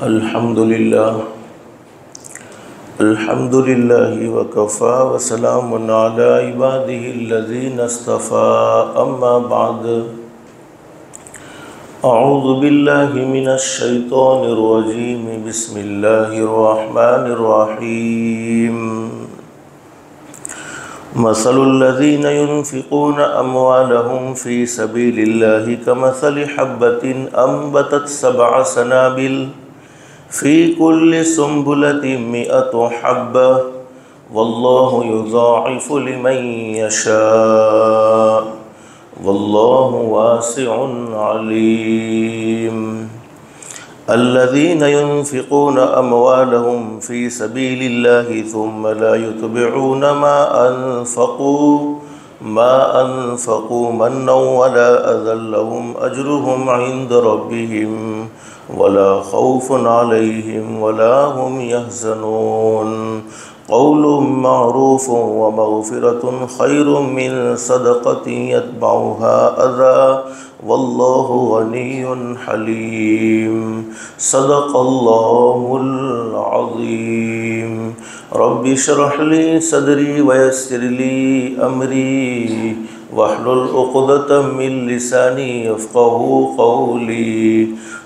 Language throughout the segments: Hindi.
अल्हम्दुलिल्लाह अल्हम्दुलिल्लाहि वकफ़ा वसलामुन अला इबादिहिल्लज़ीना इस्तफ़ा अम्मा बाद अऊज़ु बिल्लाहि मिनश शैतानिर रजीम बिस्मिल्लाहिर रहमानिर रहीम मसलुल्लज़ीना युनफ़िक़ूना अम्वालहुम फ़ी सबीलिल्लाहि कमसलि हब्बतिन अंबतत सबअ सनाबिल फ़ी कुल्लि सुंबुलतिन मिअतु हब्बा वल्लाहु युज़ाइफ़ु लिमन यशा वल्लाहु वासिउन अलीम। अल्लज़ीना युनफ़िक़ूना अम्वालहुम फ़ी सबीलिल्लाहि थुम्मा ला युतबिऊना मा अनफ़क़ू मन्नन वला अज़न लहुम अजरुहुम इंद रब्बिहिम वला खौफ़ुन अलैहिम वला हुम यहज़नून। क़ौलुम मअरूफ़ुन व मग़फ़िरतुन ख़ैरुम मिन सदक़तिन यतबउहा अज़ा वल्लाहु गनियुन हलीम। सदक़ल्लाहुल अज़ीम। रब्बि इश्रह ली सदरी व यस्सिर ली अमरी वहलुल उक़दतम मिन लिसानी यफ़क़हू क़ौली।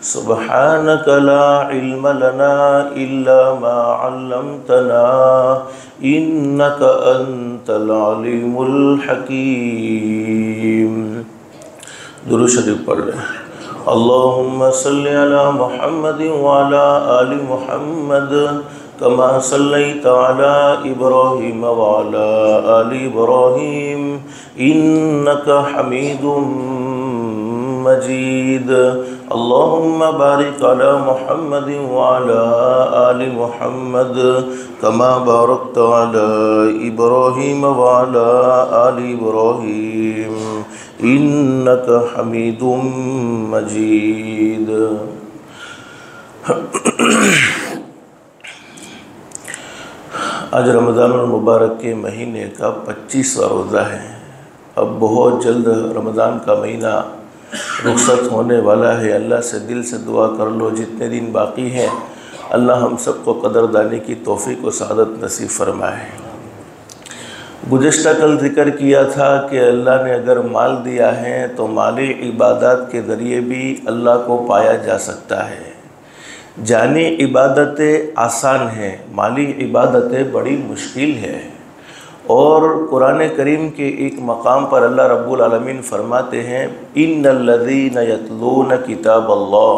सुब्हानक ला इल्म लना इल्ला मा अल्लमतना इन्नक अंतल अलीमुल हकीम। दुरूद शरीफ पढ़ लें। अल्लाहुम्मा सल्लि अला मुहम्मदिन व अला आलि मुहम्मद कमा सल्लैता अला इब्राहीम व अला आलि इब्राहीम इन्नका हमीदुम मजीद। अल्लाहुम्मा बारिक अला मुहम्मदिन व अला आलि मुहम्मद कमा बारकता अला इब्राहीम व अला आलि इब्राहीम इन्नका हमीदुम मजीद। आज रमज़ानुल मुबारक के महीने का 25वां रोज़ा है। अब बहुत जल्द रमज़ान का महीना रुखसत होने वाला है। अल्लाह से दिल से दुआ कर लो, जितने दिन बाकी हैं अल्लाह हम सबको कदरदानी की तौफ़ीक़ व सआदत नसीब फरमाए। गुज़श्ता कल ज़िक्र किया था कि अल्लाह ने अगर माल दिया है तो माली इबादत के ज़रिए भी अल्लाह को पाया जा सकता है। जानी इबादतें आसान हैं, माली इबादतें बड़ी मुश्किल है। और कुरान करीम के एक मकाम पर अल्लाह रब्बुल आलमीन फरमाते हैं इन्नल्लज़ीना यतलूना किताबल्लाह,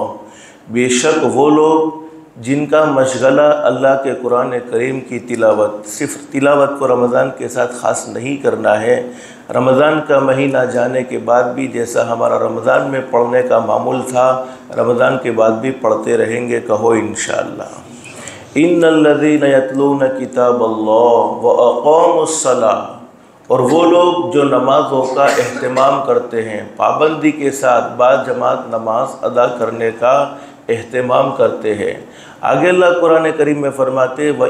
बेशक वो लोग जिनका मशगला अल्लाह के कुरान करीम की तिलावत, सिर्फ तिलावत को रमज़ान के साथ ख़ास नहीं करना है। रमज़ान का महीना जाने के बाद भी जैसा हमारा रमज़ान में पढ़ने का मामूल था, रमज़ान के बाद भी पढ़ते रहेंगे। कहो इंशाअल्लाह। इन्नल्लज़ीना यतलूना किताबल्लाह व अक़ामुस्सलाह, और वो लोग जो नमाज़ों का एहतमाम करते हैं, पाबंदी के साथ बाजमात नमाज अदा करने का एहतमाम करते हैं। आगे अल्लाह कुरान करीम में फरमाते व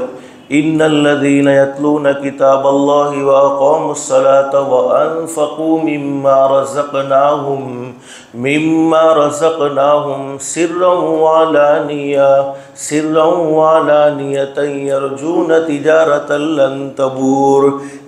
इन्नल्लज़ीना यतलूना किताबल्लाहि व अक़ामुस्सलाता व अनफ़क़ू मिम्मा रज़क़नाहुम सिर्रन व अलानियतन यरजून तिजारतन लन तबूर।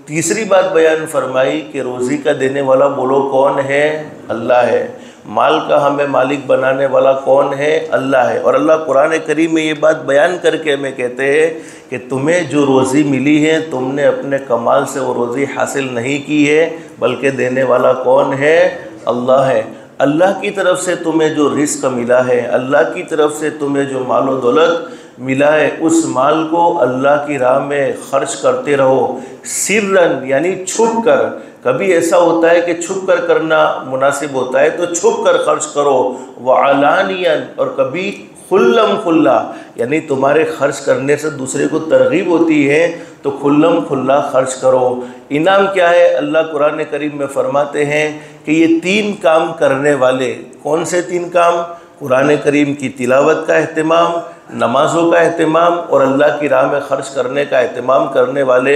तीसरी बात बयान फरमाई कि रोज़ी का देने वाला बोलो कौन है? अल्लाह है। माल का हमें मालिक बनाने वाला कौन है? अल्लाह है। और अल्लाह कुरान करीम में ये बात बयान करके हमें कहते हैं कि तुम्हें जो रोज़ी मिली है तुमने अपने कमाल से वो रोज़ी हासिल नहीं की है, बल्कि देने वाला कौन है? अल्लाह है। अल्लाह की तरफ से तुम्हें जो रिस्क मिला है, अल्लाह की तरफ से तुम्हें जो माल व दौलत मिला है, उस माल को अल्लाह की राह में ख़र्च करते रहो। सिर्रन यानी छुप कर, कभी ऐसा होता है कि छुप कर करना मुनासिब होता है तो छुप कर खर्च करो। व अलानियन, और कभी खुल्लम खुल्ला, यानी तुम्हारे खर्च करने से दूसरे को तरगीब होती है तो खुल्लम खुल्ला खर्च करो। इनाम क्या है? अल्लाह कुरान करीम में फरमाते हैं कि ये 3 काम करने वाले, कौन से 3 काम? कुरान करीम की तिलावत का एहतमाम, नमाज़ों का एहतमाम और अल्लाह की राह में ख़र्च करने का एहतमाम करने वाले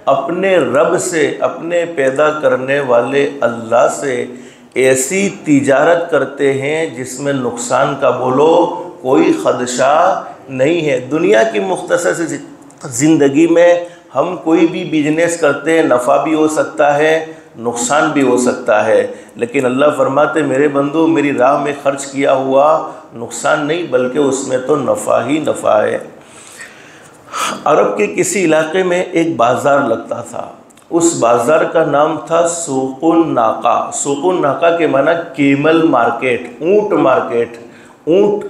अपने रब से, अपने पैदा करने वाले अल्लाह से ऐसी तिजारत करते हैं जिसमें नुकसान का बोलो कोई खदशा नहीं है। दुनिया की मुख्तसर सी ज़िंदगी में हम कोई भी बिजनेस करते हैं, नफ़ा भी हो सकता है, नुकसान भी हो सकता है, लेकिन अल्लाह फरमाते मेरे बंदो मेरी राह में ख़र्च किया हुआ नुकसान नहीं बल्कि उसमें तो नफ़ा ही नफ़ा है। अरब के किसी इलाके में एक बाज़ार लगता था। उस बाज़ार का नाम था सूकुन नाका। सूकुन नाका के माना केमल मार्केट, ऊँट मार्केट। ऊँट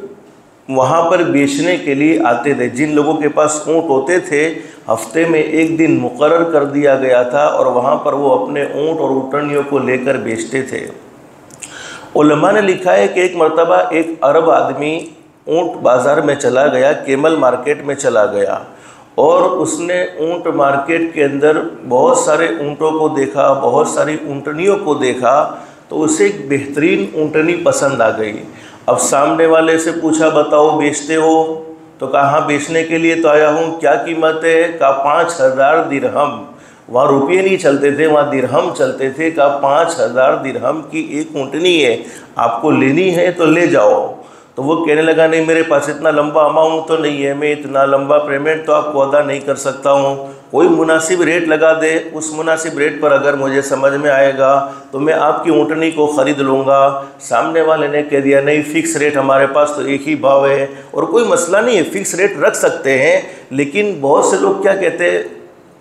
वहाँ पर बेचने के लिए आते थे। जिन लोगों के पास ऊँट होते थे हफ्ते में एक दिन मुकर्रर कर दिया गया था और वहाँ पर वो अपने ऊँट और ऊँटनियों को लेकर बेचते थे। उलमा ने लिखा है कि एक मर्तबा एक अरब आदमी ऊँट बाज़ार में चला गया, केमल मार्केट में चला गया और उसने ऊँट मार्केट के अंदर बहुत सारे ऊँटों को देखा, बहुत सारी ऊँटनियों को देखा, तो उसे एक बेहतरीन ऊँटनी पसंद आ गई। अब सामने वाले से पूछा बताओ बेचते हो? तो कहा बेचने के लिए तो आया हूँ, क्या कीमत है? कहा 5000 दिरहम। वहाँ रुपये नहीं चलते थे, वहाँ दिरहम चलते थे। कहा 5000 दिरहम की एक ऊँटनी है, आपको लेनी है तो ले जाओ। तो वो कहने लगा नहीं मेरे पास इतना लंबा अमाउंट तो नहीं है, मैं इतना लंबा पेमेंट तो आपको अदा नहीं कर सकता हूँ, कोई मुनासिब रेट लगा दे, उस मुनासिब रेट पर अगर मुझे समझ में आएगा तो मैं आपकी ऊँटनी को ख़रीद लूँगा। सामने वाले ने कह दिया नहीं फ़िक्स रेट हमारे पास तो एक ही भाव है और कोई मसला नहीं है, फ़िक्स रेट रख सकते हैं। लेकिन बहुत से लोग क्या कहते हैं,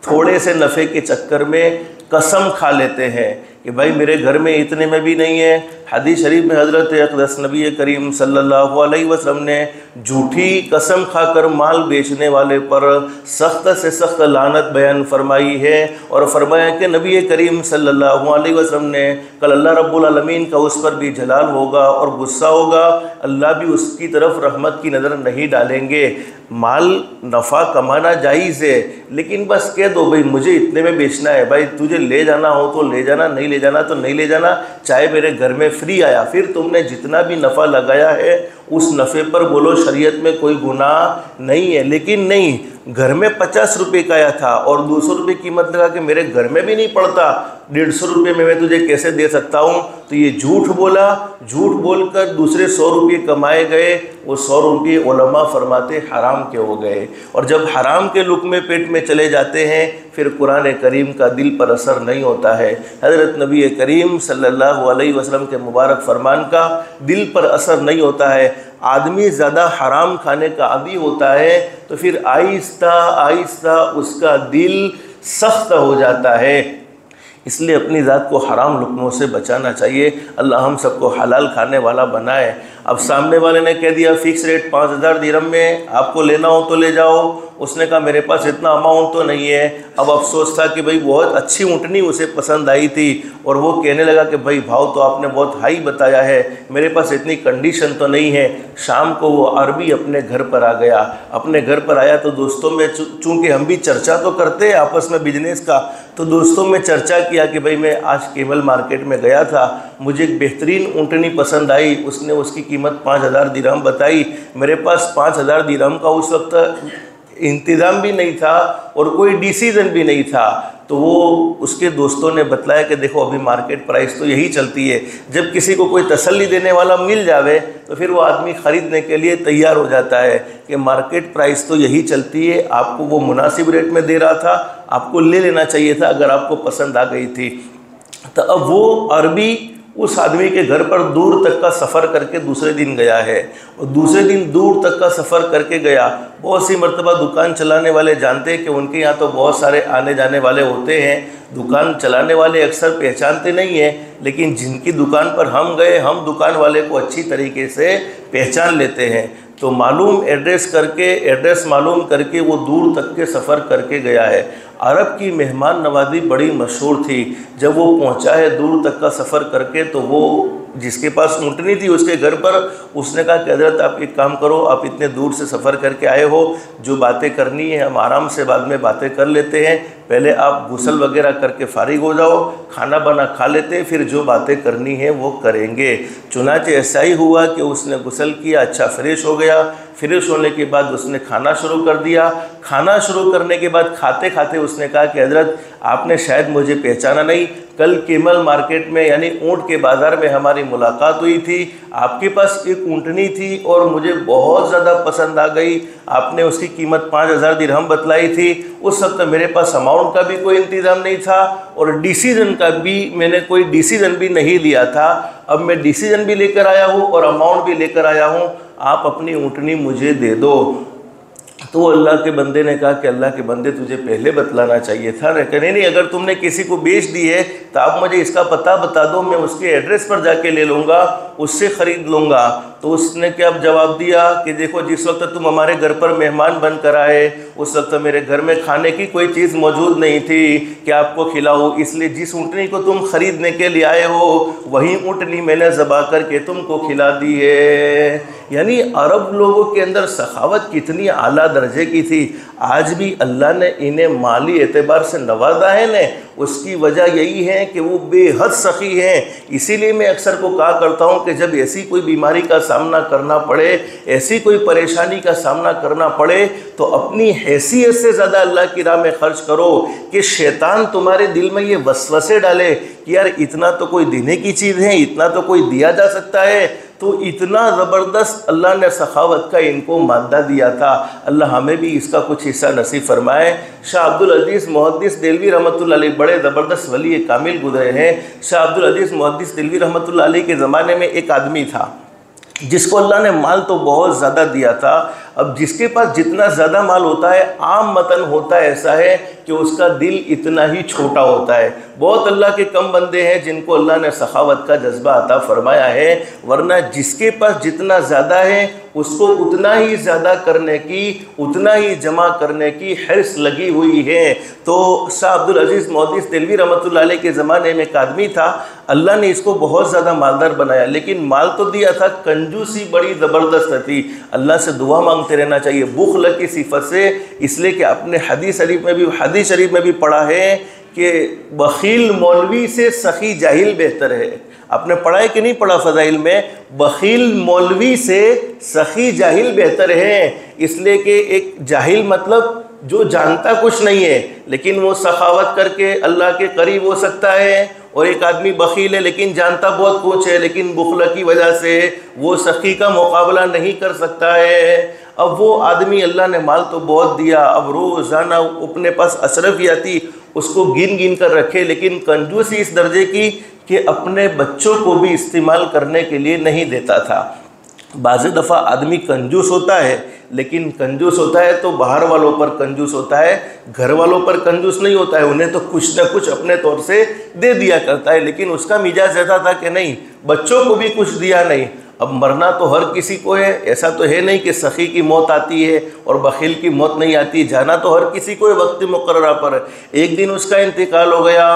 थोड़े से नफ़े के चक्कर में कसम खा लेते हैं कि भाई मेरे घर में इतने में भी नहीं है। हदीस शरीफ में हज़रत अक़दस नबी करीम सल्लल्लाहु अलैहि वसल्लम ने झूठी कसम खाकर माल बेचने वाले पर सख्त से सख्त लानत बयान फरमाई है और फरमाया कि नबी करीम सल्लल्लाहु अलैहि वसल्लम ने कल अल्लाह रब्बुल आलमीन का उस पर भी जलाल होगा और गुस्सा होगा, अल्लाह भी उसकी तरफ रहमत की नज़र नहीं डालेंगे। माल नफ़ा कमाना जायज़ है, लेकिन बस कह दो भाई मुझे इतने में बेचना है, भाई तुझे ले जाना हो तो ले जाना, नहीं ले जाना तो नहीं ले जाना, चाहे मेरे घर में फ्री आया। फिर तुमने जितना भी नफ़ा लगाया है उस नफ़े पर बोलो शरीयत में कोई गुनाह नहीं है। लेकिन नहीं, घर में 50 रुपये का आया था और 200 रुपये कीमत लगा कि मेरे घर में भी नहीं पड़ता, 150 रुपये में मैं तुझे कैसे दे सकता हूँ। तो ये झूठ बोला, झूठ बोलकर दूसरे 100 रुपये कमाए गए। वो 100 रुपये उलमा फरमाते हराम के हो गए और जब हराम के लुक़मे पेट में चले जाते हैं फिर कुरान करीम का दिल पर असर नहीं होता है। हज़रत नबी करीम सल्लल्लाहु अलैहि वसल्लम के मुबारक फरमान का दिल पर असर नहीं होता है। आदमी ज़्यादा हराम खाने का आदी होता है तो फिर आहिस्ता आहिस्ता उसका दिल सख्त हो जाता है। इसलिए अपनी ज़ात को हराम लुक़मों से बचाना चाहिए। अल्लाह हम सबको हलाल खाने वाला बनाए। अब सामने वाले ने कह दिया फ़िक्स रेट 5000 दिरहम में, आपको लेना हो तो ले जाओ। उसने कहा मेरे पास इतना अमाउंट तो नहीं है। अब अफसोस था कि भाई बहुत अच्छी ऊँटनी उसे पसंद आई थी और वो कहने लगा कि भाई भाव तो आपने बहुत हाई बताया है, मेरे पास इतनी कंडीशन तो नहीं है। शाम को वो अरबी अपने घर पर आ गया। अपने घर पर आया तो दोस्तों में चूँकि हम भी चर्चा तो करते हैं आपस में बिजनेस का, तो दोस्तों में चर्चा किया कि भाई मैं आज केमल मार्केट में गया था, मुझे एक बेहतरीन ऊँटनी पसंद आई। उसने उसकी कीमत 5000 दिरहम बताई। मेरे पास 5000 दिरहम का उस वक्त इंतज़ाम भी नहीं था और कोई डिसीज़न भी नहीं था। तो वो उसके दोस्तों ने बतलाया कि देखो अभी मार्केट प्राइस तो यही चलती है। जब किसी को कोई तसल्ली देने वाला मिल जावे तो फिर वो आदमी ख़रीदने के लिए तैयार हो जाता है कि मार्केट प्राइस तो यही चलती है, आपको वो मुनासिब रेट में दे रहा था, आपको ले लेना चाहिए था अगर आपको पसंद आ गई थी। तो अब वो अरबी उस आदमी के घर पर दूर तक का सफ़र करके दूसरे दिन गया है और दूसरे दिन दूर तक का सफ़र करके गया। बहुत सी मर्तबा दुकान चलाने वाले जानते हैं कि उनके यहाँ तो बहुत सारे आने जाने वाले होते हैं। दुकान चलाने वाले अक्सर पहचानते नहीं हैं, लेकिन जिनकी दुकान पर हम गए हम दुकान वाले को अच्छी तरीके से पहचान लेते हैं। तो मालूम एड्रेस मालूम करके वो दूर तक के सफ़र करके गया है। अरब की मेहमान नवाजी बड़ी मशहूर थी। जब वो पहुंचा है दूर तक का सफ़र करके तो वो जिसके पास ऊँटनी थी उसके घर पर उसने कहा कि हज़रत आप एक काम करो, आप इतने दूर से सफ़र करके आए हो, जो बातें करनी है हम आराम से बाद में बातें कर लेते हैं, पहले आप गुस्ल वगैरह करके फारिग हो जाओ, खाना बना खा लेते, फिर जो बातें करनी है वो करेंगे। चुनाचे ऐसा ही हुआ कि उसने गुस्ल किया, अच्छा फ्रेश हो गया। फ्रेश होने के बाद उसने खाना शुरू कर दिया। खाना शुरू करने के बाद खाते खाते उसने कहा कि हज़रत आपने शायद मुझे पहचाना नहीं, कल केमल मार्केट में यानी ऊँट के बाज़ार में हमारी मुलाकात हुई थी। आपके पास एक ऊँटनी थी और मुझे बहुत ज़्यादा पसंद आ गई। आपने उसकी कीमत 5000 दिरहम बतलाई थी। उस वक्त मेरे पास अमाउंट का भी कोई इंतज़ाम नहीं था और डिसीज़न का भी मैंने कोई डिसीज़न भी नहीं लिया था। अब मैं डिसीज़न भी लेकर आया हूँ और अमाउंट भी लेकर आया हूँ, आप अपनी ऊँटनी मुझे दे दो। तो अल्लाह के बंदे ने कहा कि अल्लाह के बंदे तुझे पहले बतलाना चाहिए था ना। कहने नहीं, अगर तुमने किसी को बेच दी है तो आप मुझे इसका पता बता दो, मैं उसके एड्रेस पर जाके ले लूँगा, उससे ख़रीद लूँगा। तो उसने क्या जवाब दिया कि देखो, जिस वक्त तुम हमारे घर पर मेहमान बन कर आए उस वक्त मेरे घर में खाने की कोई चीज़ मौजूद नहीं थी कि आपको खिलाऊँ, इसलिए जिस ऊँटनी को तुम ख़रीदने के लिए आए हो वही ऊँटनी मैंने ज़बा करके तुमको खिला दी है। यानी अरब लोगों के अंदर सखावत कितनी आला दर्जे की थी। आज भी अल्लाह ने इन्हें माली एतबार से नवाजा है न, उसकी वजह यही है कि वो बेहद सखी हैं। इसीलिए मैं अक्सर को कहा करता हूँ कि जब ऐसी कोई बीमारी का सामना करना पड़े, ऐसी कोई परेशानी का सामना करना पड़े, तो अपनी हैसियत से ज़्यादा अल्लाह की राह में खर्च करो कि शैतान तुम्हारे दिल में ये वसवसे डाले कि यार इतना तो कोई देने की चीज़ है, इतना तो कोई दिया जा सकता है। तो इतना ज़बरदस्त अल्लाह ने सखावत का इनको मादा दिया था। अल्लाह हमें भी इसका कुछ हिस्सा नसीब फरमाए। शाह अब्दुल अजीज़ मुहद्दिस देलवी रहमतुल्लाह अलैह बड़े ज़बरदस्त वली कामिल गुजरे हैं। शाह अब्दुल अजीज़ मुहद्दिस देलवी रहमतुल्लाह अलैह के ज़माने में एक आदमी था जिसको अल्लाह ने माल तो बहुत ज़्यादा दिया था। अब जिसके पास जितना ज़्यादा माल होता है, आम मतन होता है ऐसा है कि उसका दिल इतना ही छोटा होता है। बहुत अल्लाह के कम बंदे हैं जिनको अल्लाह ने सखावत का जज्बा अता फरमाया है, वरना जिसके पास जितना ज़्यादा है उसको उतना ही ज़्यादा करने की, उतना ही जमा करने की हिर्स लगी हुई है। तो शाह अब्दुल अजीज़ मुहद्दिस देलवी रहमतुल्लाह अलैह के ज़माने में एक आदमी था, अल्लाह ने इसको बहुत ज़्यादा मालदार बनाया, लेकिन माल तो दिया था, कंजूसी बड़ी ज़बरदस्त थी। अल्लाह से दुआ मांगते रहना चाहिए बुख़्ल की सिफत से, इसलिए कि आपने हदीस शरीफ में भी पढ़ा है कि बखील मौलवी से सखी जाहिल बेहतर है। आपने पढ़ा है कि नहीं पढ़ा फ़ज़ाइल में? बखील मौलवी से सखी जाहिल बेहतर है। इसलिए कि एक जाहिल मतलब जो जानता कुछ नहीं है लेकिन वो सखावत करके अल्लाह के करीब हो सकता है, और एक आदमी बखील है लेकिन जानता बहुत कुछ है, लेकिन बुखला की वजह से वो सखी का मुकाबला नहीं कर सकता है। अब वो आदमी अल्लाह ने माल तो बहुत दिया, अब रोज़ाना अपने पास अशरफियाती उसको गिन गिन कर रखे, लेकिन कंजूसी इस दर्जे की कि अपने बच्चों को भी इस्तेमाल करने के लिए नहीं देता था। बाज़ दफ़ा आदमी कंजूस होता है, लेकिन कंजूस होता है तो बाहर वालों पर कंजूस होता है, घर वालों पर कंजूस नहीं होता है। उन्हें तो कुछ ना कुछ अपने तौर से दे दिया करता है, लेकिन उसका मिजाज ऐसा था कि नहीं, बच्चों को भी कुछ दिया नहीं। अब मरना तो हर किसी को है, ऐसा तो है नहीं कि सखी की मौत आती है और बखील की मौत नहीं आती। जाना तो हर किसी को है वक्त मुकर्रर पर। एक दिन उसका इंतकाल हो गया,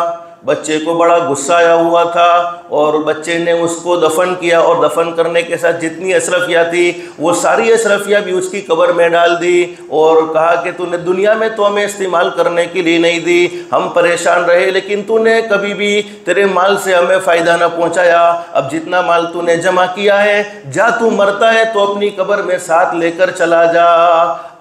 बच्चे को बड़ा गुस्सा आया हुआ था और बच्चे ने उसको दफन किया, और दफन करने के साथ जितनी अशरफिया थी वो सारी अशरफिया भी उसकी कब्र में डाल दी और कहा कि तूने दुनिया में तो हमें इस्तेमाल करने के लिए नहीं दी, हम परेशान रहे, लेकिन तूने कभी भी तेरे माल से हमें फ़ायदा ना पहुंचाया। अब जितना माल तूने जमा किया है, जा तू मरता है तो अपनी कब्र में साथ लेकर चला जा।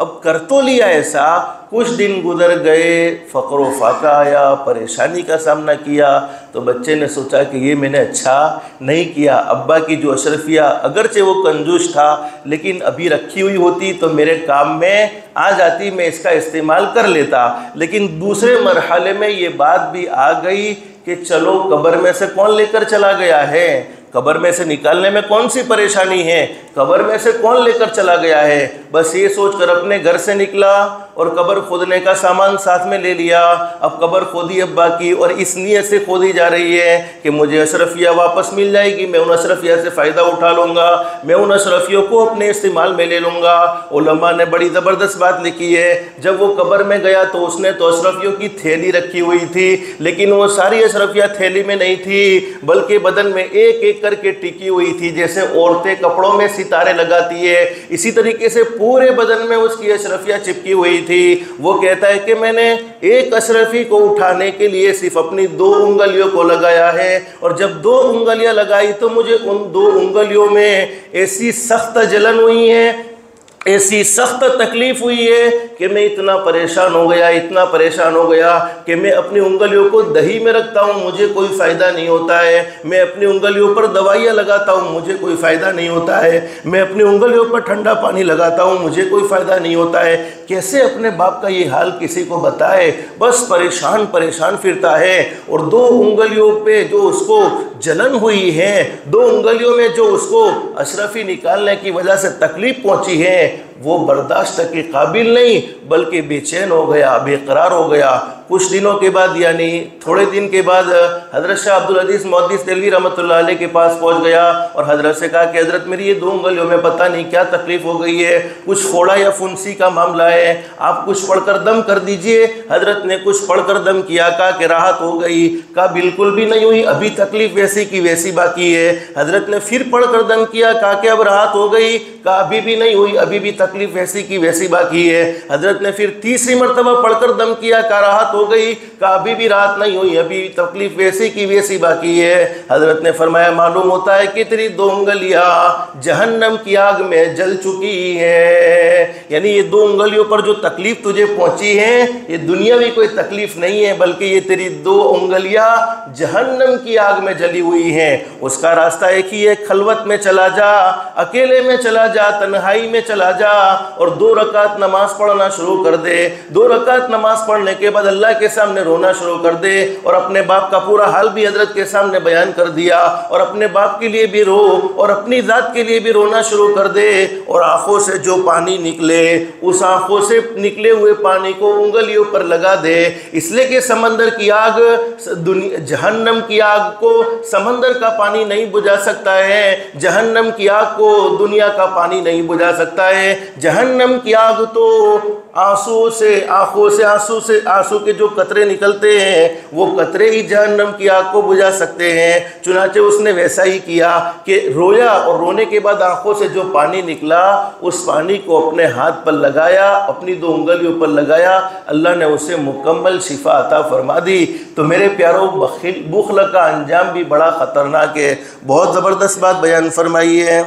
अब कर तो लिया ऐसा, कुछ दिन गुजर गए, फ़क्र व फाका आया, परेशानी का सामना किया, तो बच्चे ने सोचा कि ये मैंने अच्छा नहीं किया। अब्बा की जो अशरफिया अगरचे वो कंजूस था, लेकिन अभी रखी हुई होती तो मेरे काम में आ जाती, मैं इसका इस्तेमाल कर लेता। लेकिन दूसरे मरहले में ये बात भी आ गई कि चलो कब्र में से कौन लेकर चला गया है, कब्र में से निकालने में कौन सी परेशानी है, कब्र में से कौन लेकर चला गया है। बस ये सोचकर अपने घर से निकला और कब्र खोदने का सामान साथ में ले लिया। अब कब्र खोदी अब्बा की, और इस नीयत से खोदी जा रही है कि मुझे अशरफिया वापस मिल जाएगी, मैं उन अशरफिया से फ़ायदा उठा लूँगा, मैं उन अशरफियों को अपने इस्तेमाल में ले लूँगा। उलमा ने बड़ी ज़बरदस्त बात लिखी है, जब वो कब्र में गया तो उसने तो अशरफियों की थैली रखी हुई थी, लेकिन वो सारी अशरफिया थैली में नहीं थी, बल्कि बदन में एक एक करके टिकी हुई थी। जैसे औरतें कपड़ों में सितारे लगाती है, इसी तरीके से पूरे बदन में उसकी अशरफियाँ चिपकी हुई थी। वो कहता है कि मैंने एक अशरफी को उठाने के लिए सिर्फ अपनी 2 उंगलियों को लगाया है, और जब 2 उंगलियां लगाई तो मुझे उन 2 उंगलियों में ऐसी सख्त जलन हुई है, ऐसी सख्त तकलीफ हुई है कि मैं इतना परेशान हो गया, इतना परेशान हो गया कि मैं अपनी उंगलियों को दही में रखता हूँ, मुझे कोई फ़ायदा नहीं होता है। मैं अपनी उंगलियों पर दवाइयाँ लगाता हूँ, मुझे कोई फ़ायदा नहीं होता है। मैं अपनी उंगलियों पर ठंडा पानी लगाता हूँ, मुझे कोई फ़ायदा नहीं होता है। कैसे अपने बाप का ये हाल किसी को बताए, बस परेशान परेशान फिरता है। और 2 उंगलियों पे जो उसको जलन हुई है, 2 उंगलियों में जो उसको अशरफी निकालने की वजह से तकलीफ पहुंची है, वो बर्दाश्त के काबिल नहीं, बल्कि बेचैन हो गया, बेकरार हो गया। कुछ दिनों के बाद, यानी थोड़े दिन के बाद, हज़रत शाह अब्दुल अजीज़ मुहद्दिस देलवी रहमतुल्लाह अलैह के पास पहुंच गया और हज़रत से कहा कि हज़रत मेरी ये 2 उंगलियों में पता नहीं क्या तकलीफ़ हो गई है, कुछ फोड़ा या फुंसी का मामला है, आप कुछ पढ़कर दम कर दीजिए। हज़रत ने कुछ पढ़कर दम किया, कहा कि राहत हो गई, कहा बिल्कुल भी नहीं हुई, अभी तकलीफ़ वैसी की वैसी बाकी है। हज़रत ने फिर पढ़कर दम किया, कहा कि अब राहत हो गई, कहा अभी भी नहीं हुई, अभी भी तकलीफ़ वैसी की वैसी बाकी है। हज़रत ने फिर तीसरी मरतबा पढ़कर दम किया, कहा राहत हो गई, कहा अभी भी राहत नहीं हुई, अभी तकलीफ वैसी की वैसी बाकी है। हजरत ने फरमाया मालूम होता है कि तेरी 2 उंगलियां जहन्नम की आग में जल चुकी है। यानी ये 2 उंगलियों पर जो तकलीफ तुझे पहुंची है, ये दुनियावी कोई तकलीफ नहीं है, बल्कि ये तेरी 2 उंगलियां जहन्नम की आग में जली हुई हैं। उसका रास्ता एक ही है, खलवत में चला जा, अकेले में चला जा, तन्हाई में चला जा और 2 रकात नमाज पढ़ना शुरू कर दे। 2 रकात नमाज पढ़ने के बाद अल्लाह के सामने रोना शुरू कर दे, और अपने बाप का पूरा हाल भी हजरत के सामने बयान कर दिया, और अपने बाप के लिए भी रो और अपनी ज़ात के लिए भी रोना शुरू कर दे। और आंखों से जो पानी निकले, उस आंखों से निकले हुए पानी को उंगलियों पर लगा दे, इसलिए कि समंदर की आग, जहन्नम की आग को समंदर का पानी नहीं बुझा सकता है, जहन्नम की आग को दुनिया का पानी नहीं बुझा सकता है। जहन्नम की आग तो आंसू से, आंखों से आंसू के जो कतरे निकलते हैं, वो कतरे ही जहन्नम की आग को बुझा सकते हैं। चुनाचे उसने वैसा ही किया कि रोया, और रोने के बाद आंखों से जो पानी निकला, उस पानी को अपने हाथ पर लगाया, अपनी 2 उंगलियों पर लगाया, अल्लाह ने उसे मुकम्मल शिफा अता फरमा दी। तो मेरे प्यारों, बुख्ल का अंजाम भी बड़ा ख़तरनाक है। बहुत ज़बरदस्त बात बयान फरमाई है।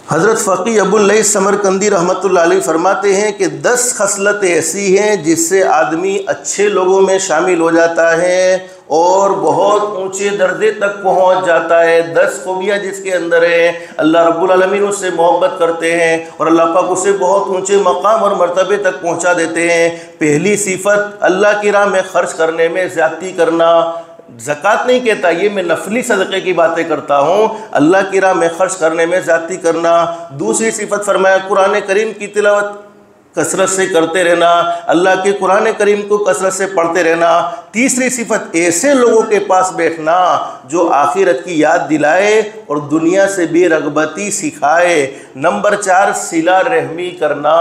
हज़रत फ़क़ी अबुल लैथ समरकंदी रहमतुल्लाह अलैह फरमाते हैं कि 10 खसलतें ऐसी हैं जिससे आदमी अच्छे लोगों में शामिल हो जाता है और बहुत ऊंचे दर्जे तक पहुंच जाता है। 10 खूबियाँ जिसके अंदर है, अल्लाह रब्बुल आलमीन उससे मोहब्बत करते हैं और अल्लाह पाक उसे बहुत ऊंचे मकाम और मर्तबे तक पहुंचा देते हैं। पहली सिफत, अल्लाह की राह में खर्च करने में ज़्यादती करना। ज़कात नहीं कहता, ये मैं नफली सदक़े की बातें करता हूँ, अल्लाह की राह में खर्च करने में ज़्यादती करना। दूसरी सिफत फरमाया, कुरान करीम की तिलावत कसरत से करते रहना, अल्लाह के कुरान करीम को कसरत से पढ़ते रहना। तीसरी सिफत, ऐसे लोगों के पास बैठना जो आखिरत की याद दिलाए और दुनिया से बेरगबती सिखाए। नंबर 4, सिला रहमी करना,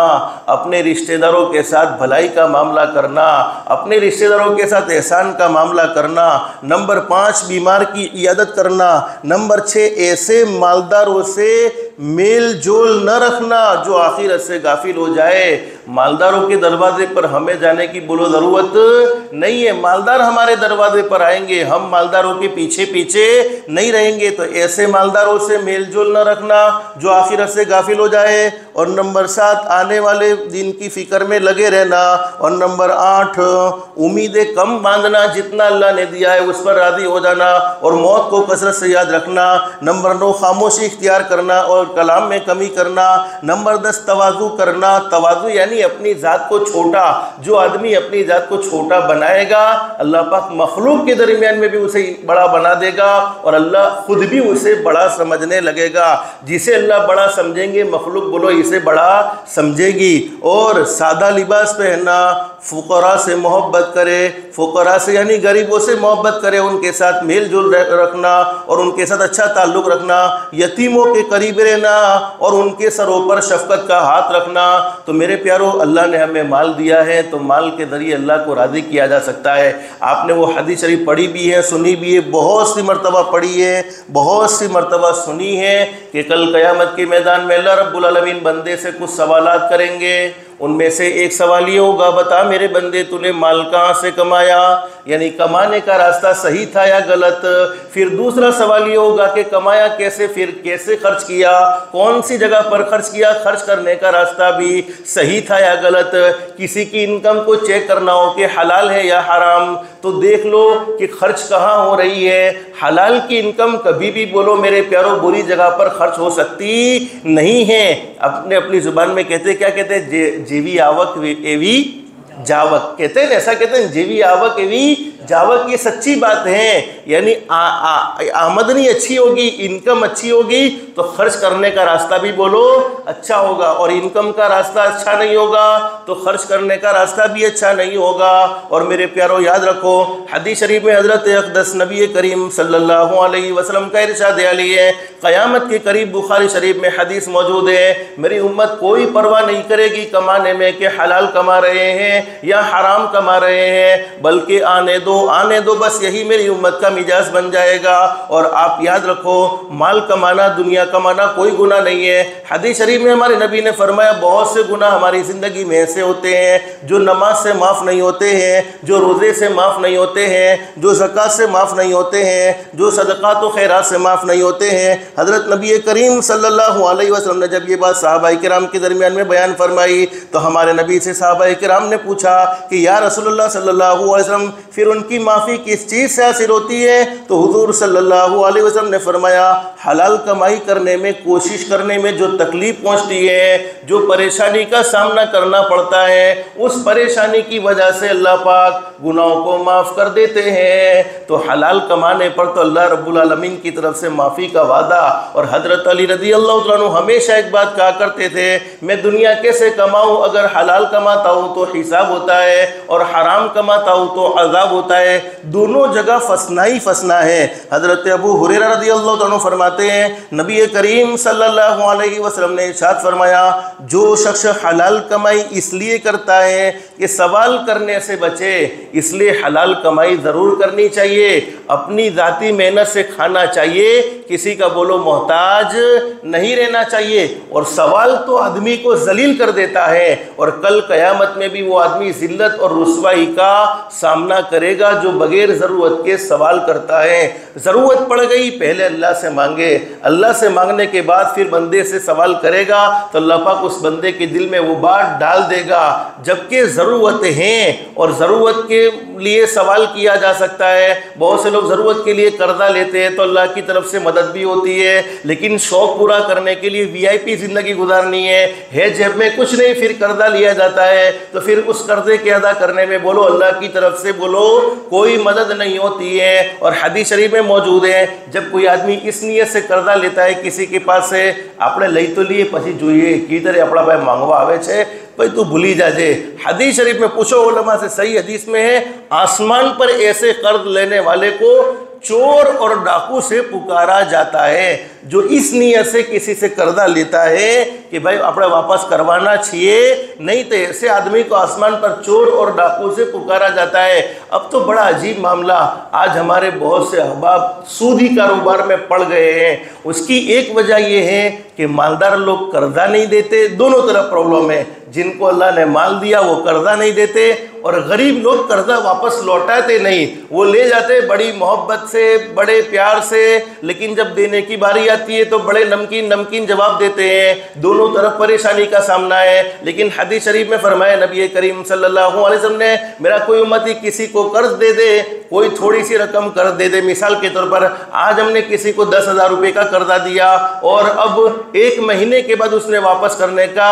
अपने रिश्तेदारों के साथ भलाई का मामला करना, अपने रिश्तेदारों के साथ एहसान का मामला करना। नंबर 5, बीमार की इयादत करना। नंबर 6, ऐसे मालदारों से मेल जोल न रखना जो आखिरत से गाफिल हो जाए। मालदारों के दरवाजे पर हमें जाने की बोलो ज़रूरत नहीं है, मालदार हमारे दरवाजे पर आएंगे, हम मालदारों के पीछे पीछे नहीं रहेंगे। तो ऐसे मालदारों से मेल जोल न रखना जो आखिरत से गाफिल हो जाए। और नंबर 7, आने वाले दिन की फ़िक्र में लगे रहना। और नंबर 8, उम्मीदें कम बांधना, जितना अल्लाह ने दिया है उस पर राज़ी हो जाना और मौत को कसरत से याद रखना। नंबर 9, खामोशी इख्तियार करना और कलाम में कमी करना। नंबर 10, तवाज़ु करना। तवाज़ु यानी अपनी ज़ात को छोटा, जो आदमी अपनी ज़ात को छोटा बनाएगा, अल्लाह पाक मखलूक के दरमियान में भी उसे बड़ा बना देगा और अल्लाह खुद भी उसे बड़ा समझने लगेगा। जिसे अल्लाह बड़ा समझेंगे, मखलूक बोलो इसे बड़ा समझेगी। और सादा लिबास पहनना, फ़ुक़रा से मोहब्बत करे, फ़ुक़रा से यानी गरीबों से मोहब्बत करे, उनके साथ मेल जोल रखना और उनके साथ अच्छा ताल्लुक़ रखना, यतीमों के करीब रहना और उनके सरों पर शफ़क़त का हाथ रखना। तो मेरे प्यारों, अल्लाह ने हमें माल दिया है तो माल के ज़रिए अल्लाह को राज़ी किया जा सकता है। आपने वो हदीस शरीफ पढ़ी भी है, सुनी भी है, बहुत सी मरतबा पढ़ी है, बहुत सी मरतबा सुनी है कि कल क़यामत के मैदान में अल्लाह रब्बुल आलमीन बंदे से कुछ सवालात करेंगे। उनमें से एक सवाल ये होगा, बता मेरे बंदे तूने माल कहाँ से कमाया, यानी कमाने का रास्ता सही था या गलत। फिर दूसरा सवाल ये होगा कि कमाया कैसे, फिर कैसे खर्च किया, कौन सी जगह पर खर्च किया, खर्च करने का रास्ता भी सही था या गलत। किसी की इनकम को चेक करना हो कि हलाल है या हराम, तो देख लो कि खर्च कहाँ हो रही है। हलाल की इनकम कभी भी बोलो मेरे प्यारों बुरी जगह पर खर्च हो सकती नहीं है। अपनी ज़ुबान में कहते, क्या कहते हैं, जेवी आवक एवी जावक कहते हैं, ऐसा कहते हैं, जेवी आवक एवी जावक। ये सच्ची बात है, यानी आमदनी अच्छी होगी, इनकम अच्छी होगी तो खर्च करने का रास्ता भी बोलो अच्छा होगा, और इनकम का रास्ता अच्छा नहीं होगा तो खर्च करने का रास्ता भी अच्छा नहीं होगा। और मेरे प्यारों याद रखो, हदीस शरीफ में हज़रत अक़दस नबी करीम सल्लल्लाहु अलैहि वसल्लम का इरशाद आली है, क़यामत के करीब बुखारी शरीफ में हदीस मौजूद है, मेरी उम्मत कोई परवाह नहीं करेगी कमाने में कि हलाल कमा रहे हैं या हराम कमा रहे हैं, बल्कि आने दो, बस यही मेरी उम्मत का मिजाज बन जाएगा। और आप याद रखो, माल कमाना, दुनिया कमाना कोई गुनाह नहीं है। हदीस शरीफ में हमारे नबी ने फरमाया, बहुत से गुनाह हमारी ज़िंदगी में ऐसे होते हैं जो नमाज से माफ़ नहीं होते हैं, जो रोज़े से माफ़ नहीं होते हैं, जो ज़कात से माफ़ नहीं होते हैं, जो सदक़ात व खैरात से माफ़ नहीं होते हैं। हज़रत नबी करीम सल्लल्लाहु अलैहि वसल्लम ने जब ये बात सहाबाए किराम के दरमियान में बयान फरमाई तो हमारे नबी से सहाबाए किराम ने पूछा कि या रसूलुल्लाह सल्लल्लाहु अलैहि वसल्लम, फिर उनकी माफ़ी किस चीज़ से हासिल होती है? तो हुजूर सल्लल्लाहु अलैहि वसल्लम ने फरमाया, हलाल कमाई करने में, कोशिश करने में जो तकलीफ़ पहुँचती है, जो परेशानी का सामना करना पड़ता है, उस परेशानी की वजह से अल्लाह पाक गुनाहों को माफ़ कर देते हैं। तो हलाल कमाने पर तो अल्लाह रब्बुल आलमीन की तरफ से माफ़ी का वादा। और हज़रत अली रज़ी अल्लाह तआला अन्हु हमेशा एक बात कहा करते थे, मैं दुनिया कैसे कमाऊँ, अगर हलाल कमाता हूँ तो हिसाब होता है और हराम कमाता हूँ तो अज़ाब होता है, दोनों जगह फंसना ही फंसना है। हज़रत अबू हुरैरा रज़ी अल्लाह तआला अन्हु फरमाते हैं, नबी करीम सल्लल्लाहु अलैहि वसल्लम ने इरशाद फरमाया, जो शख्स हलाल कमाई इसलिए करता है कि सवाल करने से बचे, इसलिए हलाल कमाई ज़रूर करनी चाहिए, अपनी ज़ाती मेहनत से खाना चाहिए, किसी का बोलो मोहताज नहीं रहना चाहिए। और सवाल तो आदमी को जलील कर देता है, और कल क़यामत में भी वो आदमी ज़िल्लत और रुसवाई का सामना करेगा जो बग़ैर ज़रूरत के सवाल करता है। ज़रूरत पड़ गई, पहले अल्लाह से मांगे, अल्लाह से मांगने के बाद फिर बंदे से सवाल करेगा तो अल्लाह पाक उस बंदे के दिल में वो बात डाल देगा। जबकि ज़रूरत हैं और ज़रूरत के लिए सवाल किया जा सकता है। बहुत से लोग ज़रूरत के लिए कर्जा लेते हैं तो अल्लाह की तरफ से मदद भी होती है, लेकिन शौक़ पूरा करने के लिए VIP ज़िंदगी गुजारनी है जेब में कुछ नहीं, फिर कर्जा लिया जाता है तो फिर उस कर्जे के अदा करने में बोलो अल्लाह की तरफ से बोलो कोई मदद नहीं होती है। और हदीस शरीफ में मौजूद है, जब कोई आदमी इस नियत से कर्जा लेता है किसी के पास से, આપણે લઈ તો લઈએ પછી જોઈએ કીધરે આપણા ભાઈ માંગવા આવે છે, भाई तू भूली जाजे। हदीस शरीफ में पूछो उलमा से, सही हदीस में है, आसमान पर ऐसे कर्ज लेने वाले को चोर और डाकू से पुकारा जाता है। जो इस नियत से किसी से कर्जा लेता है कि भाई अपने वापस करवाना चाहिए, नहीं तो ऐसे आदमी को आसमान पर चोर और डाकू से पुकारा जाता है। अब तो बड़ा अजीब मामला, आज हमारे बहुत से अहबाब सूदी कारोबार में पड़ गए हैं। उसकी एक वजह यह है कि मालदार लोग कर्जा नहीं देते, दोनों तरफ प्रॉब्लम है। जिनको अल्लाह ने माल दिया वो कर्जा नहीं देते, और गरीब लोग कर्जा वापस लौटाते नहीं, वो ले जाते बड़ी मोहब्बत से, बड़े प्यार से, लेकिन जब देने की बारी आती है तो बड़े नमकीन जवाब देते हैं। दोनों तरफ परेशानी का सामना है। लेकिन हदीस शरीफ में फरमाया नबी करीम सल्लल्लाहु अलैहि वसल्लम ने, मेरा कोई उम्मती किसी को कर्ज दे दे, कोई थोड़ी सी रकम कर्ज दे दे, मिसाल के तौर पर आज हमने किसी को 10,000 रुपये का कर्जा दिया और अब 1 महीने के बाद उसने वापस करने का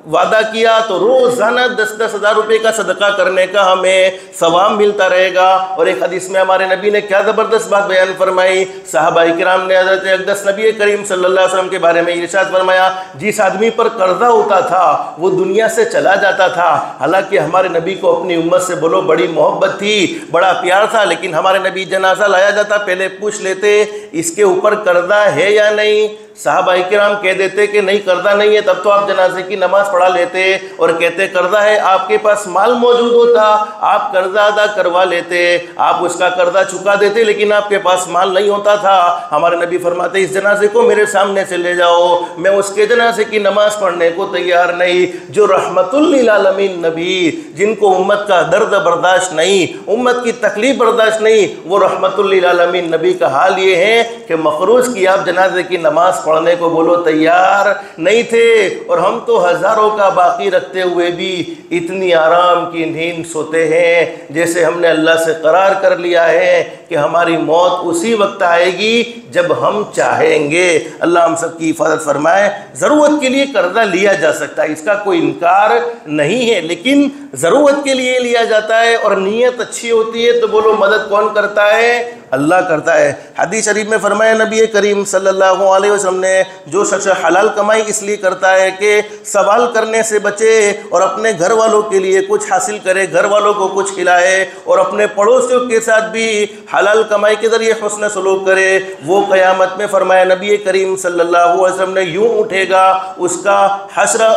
वादा किया तो रोज़ाना 10-10 हज़ार रुपये का सदका करने का हमें सवाब मिलता रहेगा। और एक हदीस में हमारे नबी ने क्या ज़बरदस्त बात बयान फरमाई, सहाबाए किराम ने हज़रत अक़दस नबी करीम सल्लल्लाहु अलैहि वसल्लम के बारे में इरशाद फरमाया, जिस आदमी पर कर्जा होता था वो दुनिया से चला जाता था। हालांकि हमारे नबी को अपनी उम्मत से बोलो बड़ी मोहब्बत थी, बड़ा प्यार था, लेकिन हमारे नबी जनाजा लाया जाता पहले पूछ लेते इसके ऊपर कर्जा है या नहीं। साहबाए किराम कह देते कि नहीं कर्जा नहीं है, तब तो आप जनाजे की नमाज पढ़ा लेते और कहते कर्जा है, आपके पास माल मौजूद होता, आप कर्जा अदा करवा लेते, आप उसका कर्जा चुका देते, लेकिन आपके पास माल नहीं होता था। हमारे नबी फरमाते इस जनाजे को मेरे सामने से ले जाओ, मैं उसके जनाजे की नमाज पढ़ने को तैयार नहीं। जो रहमतुल लिल आलमीन नबी, जिनको उम्मत का दर्द बर्दाश्त नहीं, उम्मत की तकलीफ बर्दाश्त नहीं, वो रहमतुल लिल आलमीन नबी का हाल ये है कि मखरूज की आप जनाजे की नमाज पढ़ने को बोलो तैयार नहीं थे। और हम तो हज़ारों का बाकी रखते हुए भी इतनी आराम की नींद सोते हैं जैसे हमने अल्लाह से करार कर लिया है कि हमारी मौत उसी वक्त आएगी जब हम चाहेंगे। अल्लाह हम सब की हिफाजत फरमाए। ज़रूरत के लिए कर्जा लिया जा सकता है, इसका कोई इनकार नहीं है, लेकिन ज़रूरत के लिए लिया जाता है और नीयत अच्छी होती है तो बोलो मदद कौन करता है? अल्लाह करता है। हदीस शरीफ में फरमाया नबी करीम सल्लल्लाहु अलैहि वसल्लम ने, जो शख्स हलाल कमाई इसलिए करता है कि सवाल करने से बचे और अपने घर वालों के लिए कुछ हासिल करे, घर वालों को कुछ खिलाए और अपने पड़ोसियों के साथ भी हलाल कमाई के ज़रिए हुस्न सलूक करे, वो क़यामत में फरमाया नबी करीम सल्लल्लाहु अलैहि वसल्लम ने यूँ उठेगा, उसका हशरा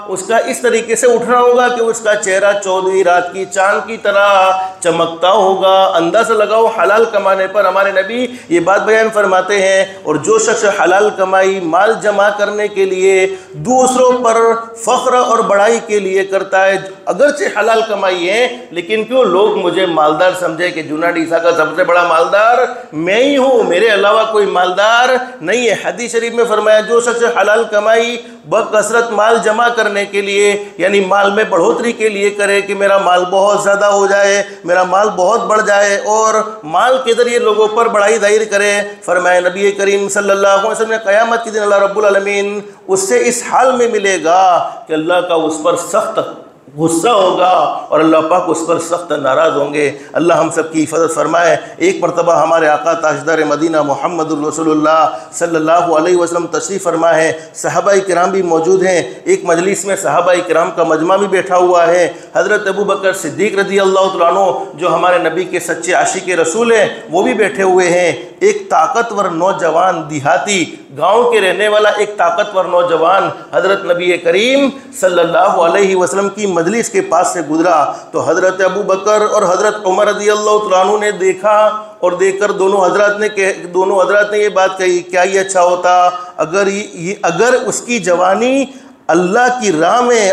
उसका इस तरीके से उठना होगा कि उसका चेहरा 14वीं रात की चाँद की तरह चमकता होगा। अंदाज़ा लगाओ हलाल कमाने पर हमारे नबी ये बात बयान फरमाते हैं। और जो शख्स हलाल कमाई माल जमा करने के लिए दूसरों पर फ़ख्र और बड़ाई के लिए करता है, अगरचे हलाल कमाई है लेकिन क्यों लोग मुझे मालदार समझे कि जूनाडीसा का सबसे बड़ा मालदार मैं ही हूँ, मेरे अलावा कोई मालदार नहीं है। हदीस शरीफ में फरमाया जो शख्स हलाल कमाई बकसरत माल जमा करने के लिए यानी माल में बढ़ोतरी के लिए करे कि मेरा माल बहुत ज़्यादा हो जाए, मेरा माल बहुत बढ़ जाए और माल के ज़रिए लोगों पर बड़ाई जाहिर करे, फरमाया नबी करीम सल्लल्लाहु अलैहि वसल्लम ने क़यामत के दिन अल्लाह रब्बुल आलमीन उससे इस हाल में मिलेगा कि अल्लाह का उस पर सख्त गुस्सा होगा और अल्लाह पाक उस पर सख्त नाराज़ होंगे। अल्लाह हम सब की हिफाजत फरमाए। एक मरतबा हमारे आका ताजदार मदीना मोहम्मदुर रसूलुल्लाह सल्लल्लाहु अलैहि वसल्लम तशरीफ़ फरमा है, सहाबाए किराम भी मौजूद हैं। एक मजलिस में सहाबाए किराम का मजमा भी बैठा हुआ है। हज़रत अबू बकर सिद्दीक़ रज़ी अल्लाह तआला अन्हु जो हमारे नबी के सच्चे आशिक़ रसूल हैं वो भी बैठे हुए हैं। एक ताकतवर नौजवान देहाती गाँव के रहने वाला एक ताकतवर नौजवान हज़रत नबी करीम सल्लल्लाहु अलैहि वसल्लम की मजलिस के पास से गुजरा तो हज़रत अबू बकर और हज़रत उमर रज़ी अल्लाह तआला अन्हु ने देखा और देखकर दोनों हज़रात ने ये बात कही, क्या ये अच्छा होता अगर उसकी जवानी अल्लाह की राह में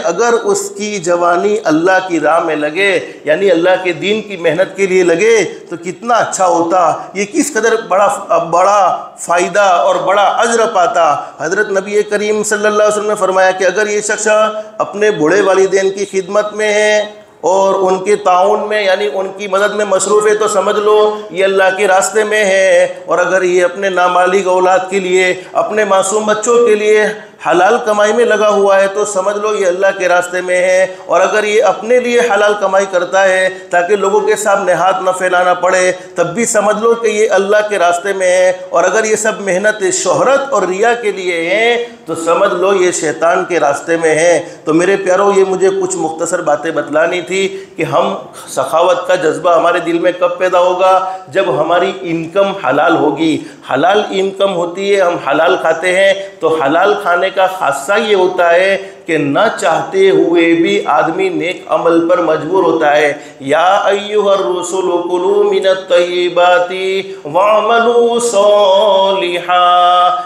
अल्लाह की राह में लगे यानी अल्लाह के दीन की मेहनत के लिए लगे तो कितना अच्छा होता, ये किस कदर बड़ा फ़ायदा और बड़ा अजर पाता। हज़रत नबी करीम सल्लल्लाहु अलैहि वसल्लम ने फरमाया कि अगर ये शख्स अपने बूढ़े वालिदैन की खिदमत में है और उनके ताउन में यानी उनकी मदद में मसरूफ़ है तो समझ लो ये अल्लाह के रास्ते में है। और अगर ये अपने नाबालिग औलाद के लिए, अपने मासूम बच्चों के लिए हलाल कमाई में लगा हुआ है तो समझ लो ये अल्लाह के रास्ते में है। और अगर ये अपने लिए हलाल कमाई करता है ताकि लोगों के सामने हाथ न फैलाना पड़े तब भी समझ लो कि ये अल्लाह के रास्ते में है। और अगर ये सब मेहनत शोहरत और रिया के लिए है तो समझ लो ये शैतान के रास्ते में है। तो मेरे प्यारों, ये मुझे कुछ मुख्तसर बातें बतलानी थी कि हम सखावत का जज्बा हमारे दिल में कब पैदा होगा, जब हमारी इनकम हलाल होगी। हलाल इनकम होती है, हम हलाल खाते हैं तो हलाल खाने का खासा ये होता है कि न चाहते हुए भी आदमी नेक अमल पर मजबूर होता है। या अय्युहर रसूल कुलू मिनत तय्यिबाति वअमलू सालिहा,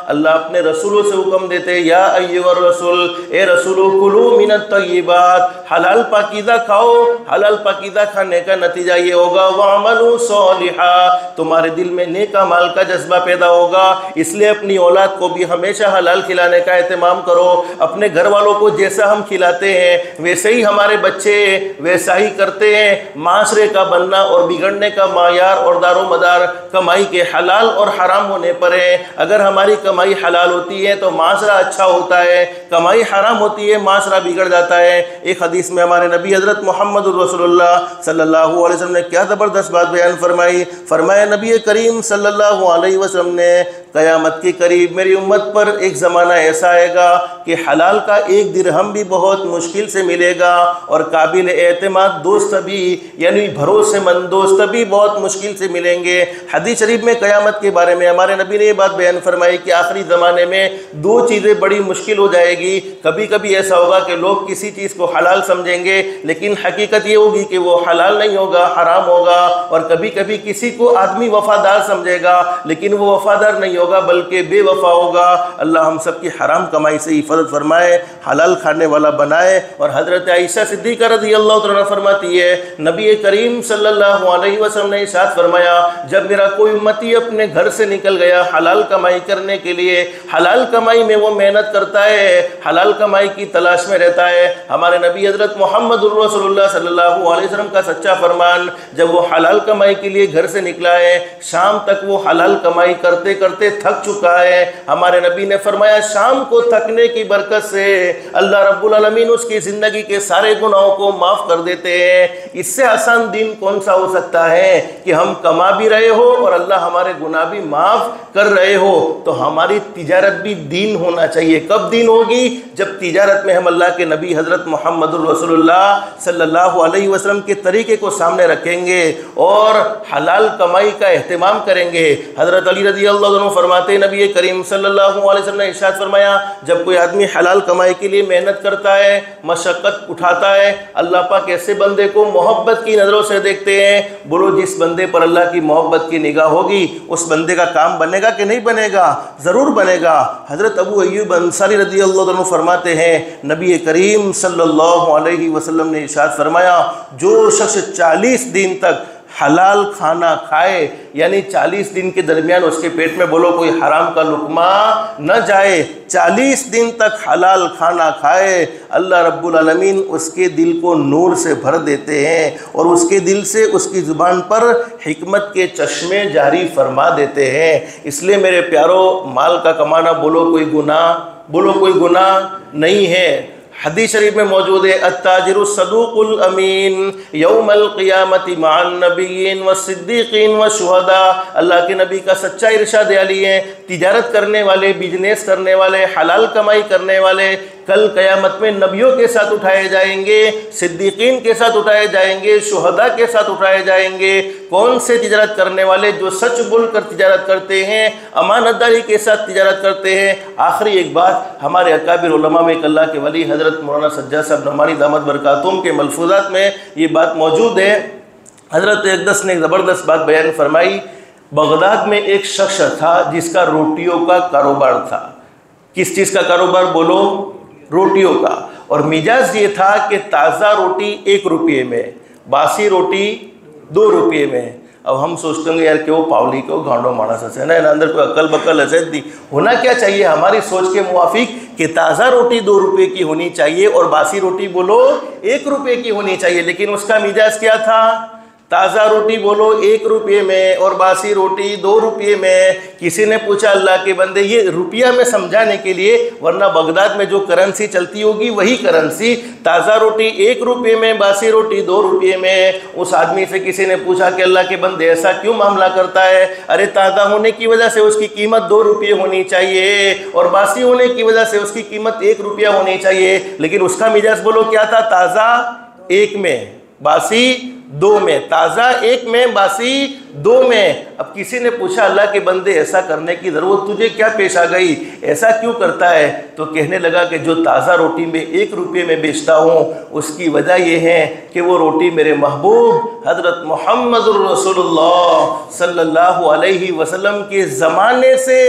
अल्लाह अपने रसूलों से हुक्म देते हैं या अय्युहर रसूल, ए रसूलो कुलू मिनत तय्यिबात, हलाल पाकीज़ा खाओ। हलाल पाकीज़ा खाने का नतीजा ये होगा वअमलू सालिहा, तुम्हारे दिल में नेक अमल का जज्बा पैदा होगा। इसलिए अपनी औलाद को भी हमेशा हलाल खिलाने का एहतमाम करो, अपने घर वालों को को जैसा हम खिलाते हैं वैसे ही हमारे बच्चे वैसा ही करते हैं। माशरे का बनना और बिगड़ने का मायार और दारोमदार कमाई के हलाल और हराम होने पर है। अगर हमारी कमाई हलाल होती है तो माशरा अच्छा होता है, कमाई हराम होती है माशरा बिगड़ जाता है। एक हदीस में हमारे नबी हज़रत मोहम्मद रसूलुल्लाह सल्लल्लाहु अलैहि वसल्लम ने क्या ज़बरदस्त बात बयान फरमाई। फरमाया नबी करीम सल्लल्लाहु अलैहि वसल्लम ने, क़यामत के करीब मेरी उम्मत पर एक ज़माना ऐसा आएगा कि हलाल का एक दिरहम भी बहुत मुश्किल से मिलेगा और काबिल एतमाद दोस्त भी, यानी भरोसेमंद दोस्त भी बहुत मुश्किल से मिलेंगे। हदीस शरीफ में क़यामत के बारे में हमारे नबी ने ये बात बयान फरमाई कि आखिरी ज़माने में दो चीज़ें बड़ी मुश्किल हो जाएगी। कभी कभी ऐसा होगा कि लोग किसी चीज़ को हलाल समझेंगे लेकिन हकीकत ये होगी कि वो हलाल नहीं होगा, हराम होगा। और कभी कभी किसी को आदमी वफ़ादार समझेगा लेकिन वो वफ़ादार नहीं होगा बल्कि बेवफा होगा। अल्लाह हम सब की हराम कमाई से हिफाजत फरमाए, हलाल खाने वाला बनाए। और हज़रत आयशा सिद्दीक़ा रज़ियल्लाहु तआला फरमाती है, नबी करीम सल्लल्लाहु अलैहि वसल्लम ने इरशाद फरमाया, जब मेरा कोई उम्मती अपने घर से निकल गया हलाल कमाई करने के लिए, हलाल कमाई में वो मेहनत करता है, हलाल कमाई की तलाश में रहता है। हमारे नबी हज़रत मोहम्मद रसूलुल्लाह सल्लल्लाहु अलैहि वसल्लम का सच्चा फरमान, जब वो हलाल कमाई के लिए घर से निकला है, शाम तक वो हलाल कमाई करते करते थक चुका है। हमारे नबी ने फरमाया, शाम को थकने की बरकत से अल्लाह रब्बुल आलमीन उसकी ज़िंदगी के सारे गुनाहों को माफ़ कर देते हैं। इससे आसान दिन कौन सा हो सकता है कि हम कमा भी रहे हो और अल्लाह हमारे गुनाह भी माफ़ कर रहे हो। तो हमारी तिजारत भी दीन होना चाहिए। कब दीन होगी? जब तिजारत में हम अल्लाह के नबी हज़रत मोहम्मद रसूलुल्लाह सल्लल्लाहु अलैहि वसल्लम के तरीके को सामने रखेंगे और हलाल कमाई का एहतमाम करेंगे। हज़रत अली रज़ियल्लाहु अन्हु फरमाते, नबी करीम सल्लल्लाहु अलैहि वसल्लम ने इरशाद फरमाया, जब कोई आदमी हलाल कमाई के लिए मेहनत करता है, मशक्क़त उठाता है, अल्लाह पाक ऐसे बंदे को मोहब्बत की नज़रों से देखते हैं। बोलो, जिस बंदे पर अल्लाह की मोहब्बत की निगाह होगी उस बंदे का काम बनेगा कि नहीं बनेगा? ज़रूर बनेगा। हज़रत अबू अय्यूब अंसारी रज़ियल्लाहु अन्हु फरमाते हैं, नबी करीम सल्लल्लाहु अलैहि वसल्लम ने इरशाद फरमाया, जो शख्स 40 दिन तक हलाल खाना खाए, यानी 40 दिन के दरमियान उसके पेट में बोलो कोई हराम का लुकमा न जाए, 40 दिन तक हलाल खाना खाए, अल्लाह रब्बुल आलमीन उसके दिल को नूर से भर देते हैं और उसके दिल से उसकी ज़ुबान पर हिकमत के चश्मे जारी फरमा देते हैं। इसलिए मेरे प्यारो, माल का कमाना बोलो कोई गुनाह नहीं है। हदीस शरीफ में मौजूद है, अत्ताजिरु सदूकुल अमीन यौमल क़ियामति मअन नबिय्यिन व सिद्दीक़ीन व शुहदा। अल्लाह के नबी का सच्चा इरशाद अली है, तिजारत करने वाले, बिजनेस करने वाले, हलाल कमाई करने वाले कल क़यामत में नबियों के साथ उठाए जाएंगे, सिद्दीक़ीन के साथ उठाए जाएंगे, शुहदा के साथ उठाए जाएंगे। कौन से तिजारत करने वाले? जो सच बोलकर तिजारत करते हैं, अमानतदारी के साथ तिजारत करते हैं। आखिरी एक बात, हमारे अकाबिर उलमा में एक अल्लाह के वली हज़रत मौलाना सज्जाद साहब नमानी दामत बरकातुहुम के मलफूज़ात में ये बात मौजूद है। हज़रत अक़दस ने एक ज़बरदस्त बात बयान फरमाई। बगदाद में एक शख्स था जिसका रोटियों का कारोबार था। किस चीज़ का कारोबार? बोलो, रोटियों का। और मिजाज ये था कि ताज़ा रोटी 1 रुपये में, बासी रोटी 2 रुपये में। अब हम सोचते होंगे यार कि वो पावली को गांडो मानस हसे ना, अंदर कोई अकल बकल हसे दी होना क्या चाहिए हमारी सोच के मुआफिक कि ताज़ा रोटी 2 रुपये की होनी चाहिए और बासी रोटी बोलो 1 रुपये की होनी चाहिए। लेकिन उसका मिजाज क्या था? ताज़ा रोटी बोलो 1 रुपये में और बासी रोटी 2 रुपये में। किसी ने पूछा, अल्लाह के बंदे, ये रुपया में समझाने के लिए, वरना बगदाद में जो करेंसी चलती होगी वही करेंसी, ताज़ा रोटी 1 रुपये में, बासी रोटी 2 रुपये में। उस आदमी से किसी ने पूछा कि अल्लाह के बंदे ऐसा क्यों मामला करता है? अरे ताज़ा होने की वजह से उसकी कीमत 2 रुपये होनी चाहिए और बासी होने की वजह से उसकी कीमत 1 रुपया होनी चाहिए। लेकिन उसका मिजाज बोलो क्या था? ताज़ा 1 में, बासी 2 में, ताज़ा 1 में, बासी 2 में। अब किसी ने पूछा, अल्लाह के बंदे ऐसा करने की ज़रूरत तुझे क्या पेश आ गई? ऐसा क्यों करता है? तो कहने लगा कि जो ताज़ा रोटी में 1 रुपये में बेचता हूँ उसकी वजह यह है कि वो रोटी मेरे महबूब हज़रत मोहम्मद रसूलुल्लाह सल्लल्लाहु अलैहि वसल्लम के ज़माने से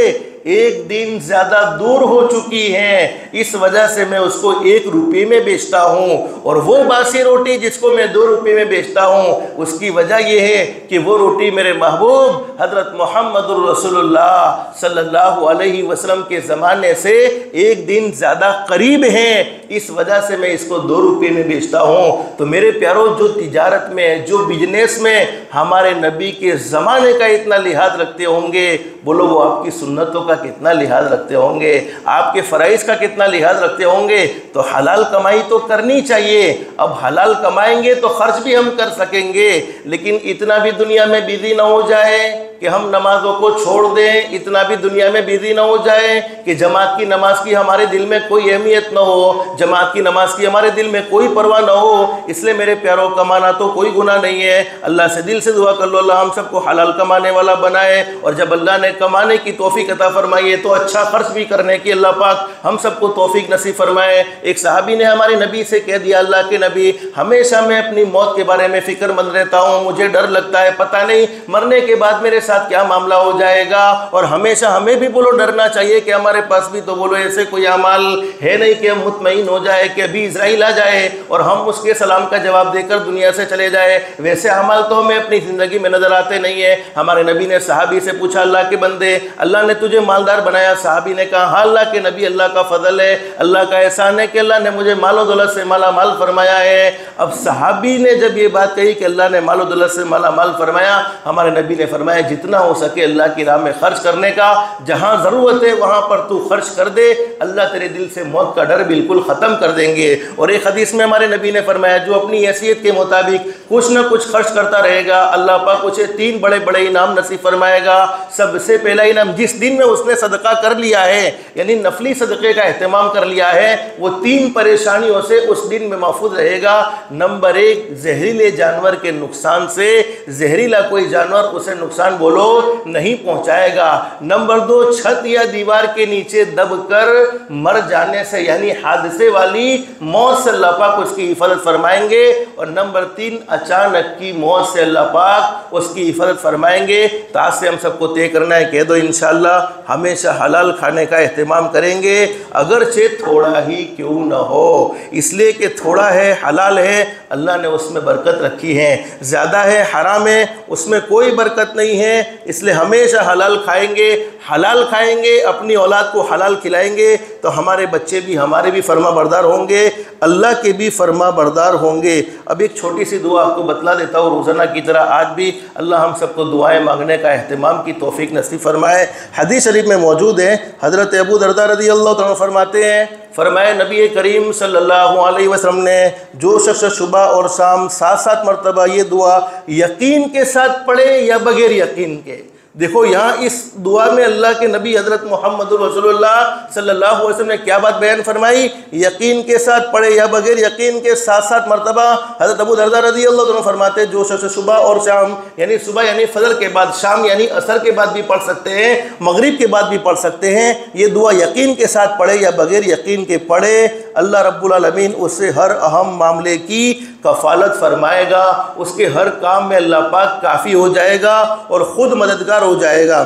1 दिन ज़्यादा दूर हो चुकी हैं, इस वजह से मैं उसको 1 रुपये में बेचता हूँ। और वो बासी रोटी जिसको मैं 2 रुपये में बेचता हूँ उसकी वजह यह है कि वो रोटी मेरे महबूब हज़रत मोहम्मद रसूलुल्लाह सल्लल्लाहु अलैहि वसल्लम के ज़माने से 1 दिन ज़्यादा करीब हैं। इस वजह से मैं इसको 2 रुपये में बेचता हूँ। तो मेरे प्यारों, जो तिजारत में, जो बिजनेस में हमारे नबी के ज़माने का इतना लिहाज रखते होंगे, बोलो वो आपकी सुन्नतों का कितना लिहाज रखते होंगे, आपके फ़राइज़ का कितना लिहाज रखते होंगे। तो हलाल कमाई तो करनी चाहिए। अब हलाल कमाएंगे तो खर्च भी हम कर सकेंगे, लेकिन इतना भी दुनिया में बिजी ना हो जाए कि हम नमाजों को छोड़ दें, इतना भी दुनिया में बिजी ना हो जाए कि जमात की नमाज की हमारे दिल में कोई अहमियत ना हो, जमात की नमाज की हमारे दिल में कोई परवाह ना हो। इसलिए मेरे प्यारों, कमाना तो कोई गुनाह नहीं है। अल्लाह से दिल से दुआ कर लो, अल्लाह हम सबको हलाल कमाने वाला बनाए। और जब अल्लाह ने कमाने की तौफीक अता फरमाई है तो अच्छा खर्च भी करने की अल्लाह पाक हम सबको तौफीक नसीब फरमाए। एक सहाबी ने हमारे नबी से कह दिया, अल्लाह के नबी, हमेशा मैं अपनी मौत के बारे में फ़िक्रमंद रहता हूँ, मुझे डर लगता है, पता नहीं मरने के बाद मेरे साथ क्या मामला हो जाएगा। और हमेशा हमें भी बोलो डरना चाहिए कि हमारे पास भी तो बोलो ऐसे कोई अमाल है नहीं कि हम मुतमईन हो जाए कि अभी इजराइल आ जाए और हम उसके सलाम का जवाब देकर दुनिया से चले जाए। वैसे अमाल तो हमें अपनी ज़िंदगी में नज़र आते नहीं है। हमारे नबी ने सहाबी से पूछा, अल्लाह के बंदे, अल्लाह ने तुझे मालदार बनाया। सहाबी ने कहा, हाँ अल्लाह के नबी, अल्लाह का फजल है, अल्लाह का एहसान है कि अल्लाह ने मुझे मालो दौलत से माला माल फरमाया है। अब सहाबी ने जब ये बात कही कि अल्लाह ने मालो दौलत से माला माल फरमाया, हमारे नबी ने फरमाया, जितना हो सके अल्लाह की राह में खर्च करने का, जहाँ ज़रूरत है वहाँ पर तू खर्च कर दे, अल्लाह तेरे दिल से मौत का डर बिल्कुल ख़त्म कर देंगे। और एक हदीस में हमारे नबी ने फरमाया, जो अपनी हैसियत के मुताबिक कुछ न कुछ खर्च करता रहेगा, अल्लाह पाक उसे 3 बड़े बड़े इनाम नसीब फरमाएगा। सबसे पहला इनाम, जिस दिन में उसने सदका कर लिया है, यानी नफली सदक़े का एहतमाम कर लिया है, वो 3 परेशानियों से उस दिन में महफूज रहेगा। नंबर 1, जहरीले जानवर के नुकसान से, जहरीला कोई जानवर उसे नुकसान बोलो नहीं पहुंचाएगा। नंबर 2, छत या दीवार के नीचे दबकर मर जाने से, यानी हादसे वाली मौत से अल्लाह पाक उसकी हिफाजत फरमाएंगे। और नंबर 3, अचानक की मौत से अल्लाह पाक उसकी हिफाजत फरमाएंगे। तो आज से हम सबको तय करना है, कह दो इंशाअल्लाह हमेशा हलाल खाने का एहतमाम करेंगे, अगरचे थोड़ा ही क्यों न हो। इसलिए कि थोड़ा है, हलाल है, अल्लाह ने उसमें बरकत रखी है। ज़्यादा है, हराम है, उसमें कोई बरकत नहीं है। इसलिए हमेशा हलाल खाएंगे, हलाल खाएंगे, अपनी औलाद को हलाल खिलाएंगे तो हमारे बच्चे भी हमारे भी फर्मा बरदार होंगे, अल्लाह के भी फर्मा बरदार होंगे। अब एक छोटी सी दुआ आपको बतला देता हूँ, रोज़ाना की तरह आज भी अल्लाह हम सबको दुआएं मांगने का एहतमाम की तौफीक नसीब फरमाए। हदीस शरीफ में मौजूद है, हज़रत अबू दरदा रज़ी अल्लाह तआला फरमाते हैं, फरमाए नबी करीम सल्लल्लाहु अलैहि वसल्लम ने, जो शख्स सुबह और शाम 7-7 मरतबा ये दुआ यकीन के साथ पढ़े या बगैर यकीन के। देखो यहाँ इस दुआ में अल्लाह के नबी हज़रत मोहम्मद रसूलुल्लाह सल्लल्लाहु अलैहि वसल्लम ने क्या बात बयान फरमाई, यकीन के साथ पढ़े या बगैर यकीन के 7-7 मरतबा। हज़रत अबू दरदा रज़ी अल्लाह तआला फरमाते, जो शख्स सुबह और शाम, यानी सुबह यानी फजर के बाद, शाम यानी असर के बाद भी पढ़ सकते हैं, मगरिब के बाद भी पढ़ सकते हैं, ये दुआ यकीन के साथ पढ़े या बगैर यकीन के पढ़े, अल्लाह रब्बुल आलमीन उससे हर अहम मामले की कफ़ालत फरमाएगा, उसके हर काम में अल्लाह पाक काफ़ी हो जाएगा और ख़ुद मददगार हो जाएगा।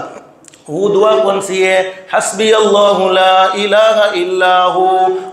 वो दुआ कौन सी है? हस्बी अल्लाहु ला इलाहा इल्ला हु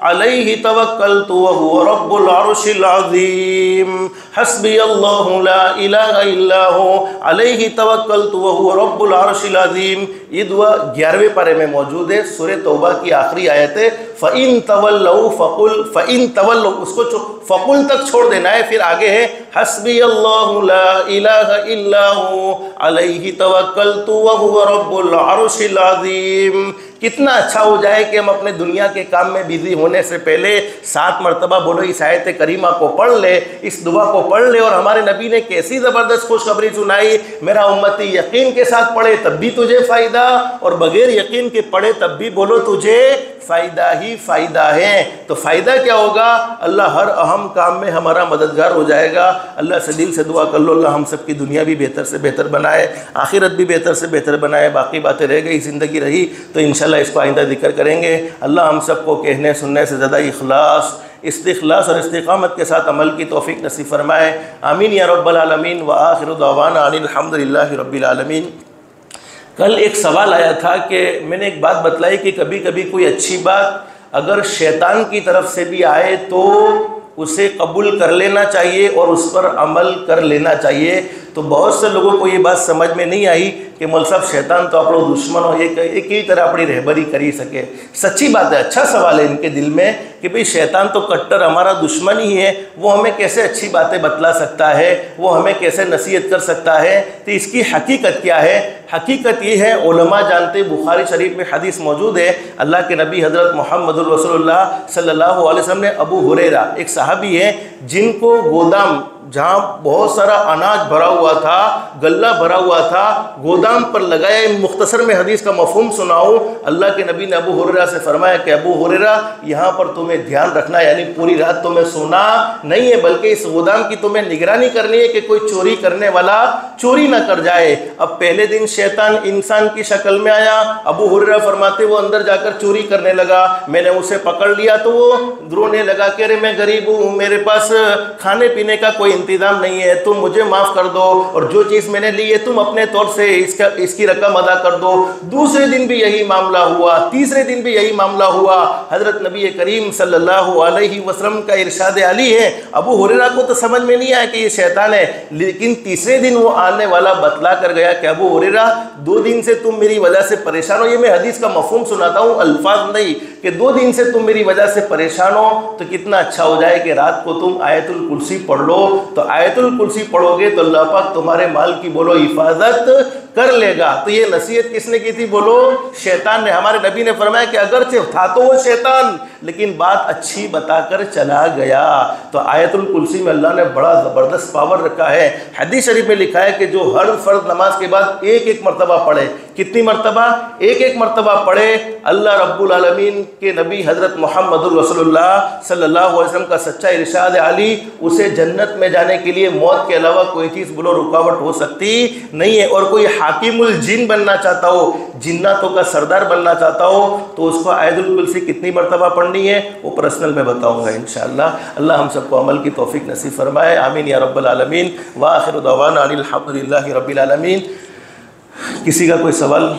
अलैहि तवक्कलतु व हुवा रब्बुल अर्शिल अज़ीम। हस्बी अल्लाहु ला इलाहा इल्ला हु अलैहि तवक्कलतु व हुवा रब्बुल अर्शिल अज़ीम। ये दुआ 11वें पारे में मौजूद है, सूरह तौबा की आखिरी आयत है। फ़इन तवल्लौ फ़कुल, फ़इन तवल्लौ उसको फ़कुल तक छोड़ देना है, फिर आगे है हस्बी अल्लाहु ला इलाहा इल्ला हु अलैहि तवक्कलतु व हुवा रब्बुल अर्शिल अज़ीम। कितना अच्छा हो जाए कि हम अपने दुनिया के काम में बिजी होने से पहले 7 मरतबा बोलो इस आयत करीमा को पढ़ ले, इस दुआ को पढ़ ले। और हमारे नबी ने कैसी ज़बरदस्त खुशखबरी सुनाई, मेरा उम्मती यकीन के साथ पढ़े तब भी तुझे फ़ायदा, और बग़ैर यकीन के पढ़े तब भी बोलो तुझे फ़ायदा ही फ़ायदा है। तो फ़ायदा क्या होगा? अल्लाह हर अहम काम में हमारा मददगार हो जाएगा। अल्लाह से दिल से दुआ कर लो, अल्लाह हम सब की दुनिया भी बेहतर से बेहतर बनाए, आखिरत भी बेहतर से बेहतर बनाए। बाकी बातें रह गई, ज़िंदगी रही तो इंशाअल्लाह इसको आइंदा जिक्र करेंगे। अल्लाह हम सबको कहने सुनने से ज़्यादा इखलास, इस्तिखलास और इस्तिकामत के साथ अमल की तौफीक नसीब फरमाए। आमीन या रब्बल आलमीन। व आखिरु दअवाना अनिल हम्दुलिल्लाहि रब्बिल आलमीन। कल एक सवाल आया था कि मैंने एक बात बतलाई कि कभी कभी कोई अच्छी बात अगर शैतान की तरफ से भी आए तो उसे कबूल कर लेना चाहिए और उस पर अमल कर लेना चाहिए। तो बहुत से लोगों को ये बात समझ में नहीं आई कि मौलवी साहब शैतान तो आप लोग दुश्मन हो, ये की तरह अपनी रहबरी करी सके। सच्ची बात है, अच्छा सवाल है इनके दिल में कि भाई शैतान तो कट्टर हमारा दुश्मन ही है, वो हमें कैसे अच्छी बातें बतला सकता है, वो हमें कैसे नसीहत कर सकता है। तो इसकी हकीकत क्या है? हकीकत ये है, उलमा जानते, बुखारी शरीफ में हदीस मौजूद है, अल्लाह के नबी हज़रत मुहम्मदुर रसूलुल्लाह सल्लल्लाहु अलैहि वसल्लम ने अबू हुरैरा एक सहाबी है जिनको गोदाम जहाँ बहुत सारा अनाज भरा हुआ था, गल्ला भरा हुआ था, गोदाम पर लगाया। मुख्तसर में हदीस का मफहूम सुनाऊं, अल्लाह के नबी ने अबू हुरैरा से फरमाया कि अबू हुरैरा यहाँ पर तुम्हें ध्यान रखना, यानी पूरी रात तुम्हें सोना नहीं है, बल्कि इस गोदाम की तुम्हें निगरानी करनी है कि कोई चोरी करने वाला चोरी ना कर जाए। अब पहले दिन शैतान इंसान की शक्ल में आया, अबू हुरैरा फरमाते वो अंदर जाकर चोरी करने लगा। मैंने उसे पकड़ लिया तो वो रोने लगा कि अरे मैं गरीब हूँ, मेरे पास खाने पीने का कोई इंतजाम नहीं है, तुम मुझे माफ़ कर दो, और जो चीज़ मैंने ली है तुम अपने तौर से इसकी रकम अदा कर दो। दूसरे दिन भी यही मामला हुआ, तीसरे दिन भी यही मामला हुआ। हज़रत नबी करीम सल्लल्लाहु अलैहि वसल्लम का इरशाद अली है, अबू हुरैरा को तो समझ में नहीं आया कि ये शैतान है, लेकिन तीसरे दिन वो आने वाला बतला कर गया कि अबू हुरैरा 2 दिन से तुम मेरी वजह से परेशान हो। ये मैं हदीस का मफहूम सुनाता हूँ, अल्फाज नहीं, कि 2 दिन से तुम मेरी वजह से परेशान हो, तो कितना अच्छा हो जाए कि रात को तुम आयतुल कुर्सी पढ़ लो। तो आयतुल कुर्सी पढ़ोगे तो अल्लाह पाक तुम्हारे माल की बोलो हिफाजत कर लेगा। तो ये नसीहत किसने की थी? बोलो शैतान ने। हमारे नबी ने फरमाया कि अगरचे था तो वो शैतान, लेकिन बात अच्छी बताकर चला गया। तो आयतुल कुर्सी में अल्लाह ने बड़ा ज़बरदस्त पावर रखा है। हदीस शरीफ में लिखा है कि जो हर फर्ज नमाज के बाद एक मरतबा पढ़े, कितनी मरतबा? एक मरतबा पढ़े, अल्लाह रब्बुल आलमीन के नबी हज़रत मुहम्मदुर रसूलुल्लाह सल्लल्लाहु अलैहि वसल्लम का सच्चा इरशाद अली, उसे जन्नत में जाने के लिए मौत के अलावा कोई चीज़ बोलो रुकावट हो सकती नहीं है। और कोई हाकिमुल जिन बनना चाहता हो, जिन्नातों का सरदार बनना चाहता हो, तो उसको आयतुल कुर्सी कितनी मरतबा पढ़नी है वो पर्सनल में बताऊंगा इंशाअल्लाह। अल्लाह हम सबको अमल की तौफीक नसीब फरमाए, आमीन या रब्बल आलमीन। व आखिर दवाना अनिल हम्दुलिल्लाहि रब्बिल आलमीन। किसी का कोई सवाल?